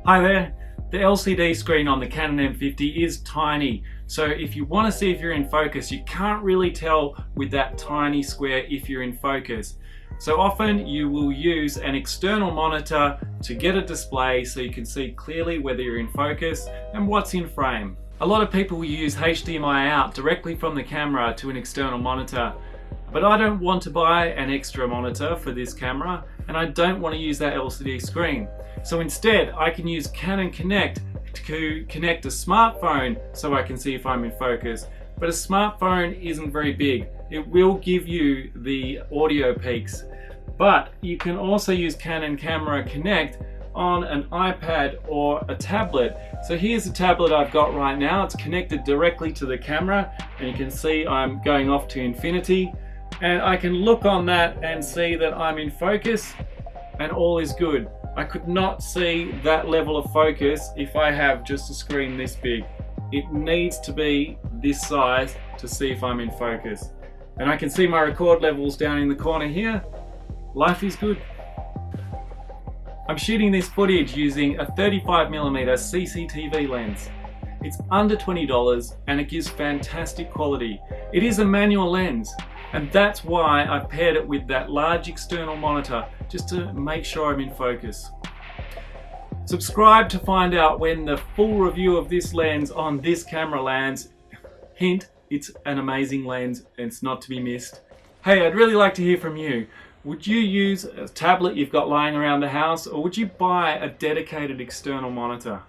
Hi there. The LCD screen on the Canon M50 is tiny, so if you want to see if you're in focus, you can't really tell with that tiny square if you're in focus. So often you will use an external monitor to get a display so you can see clearly whether you're in focus and what's in frame. A lot of people use HDMI out directly from the camera to an external monitor, but I don't want to buy an extra monitor for this camera and I don't want to use that LCD screen. So instead I can use Canon Connect to connect a smartphone so I can see if I'm in focus. But a smartphone isn't very big. It will give you the audio peaks. But you can also use Canon Camera Connect on an iPad or a tablet. So here's the tablet I've got right now. It's connected directly to the camera and you can see I'm going off to infinity. And I can look on that and see that I'm in focus and all is good. I could not see that level of focus if I have just a screen this big. It needs to be this size to see if I'm in focus. And I can see my record levels down in the corner here. Life is good. I'm shooting this footage using a 35mm CCTV lens. It's under $20 and it gives fantastic quality. It is a manual lens, and that's why I've paired it with that large external monitor just to make sure I'm in focus. Subscribe to find out when the full review of this lens on this camera lands. Hint, it's an amazing lens and it's not to be missed. Hey, I'd really like to hear from you. Would you use a tablet you've got lying around the house, or would you buy a dedicated external monitor?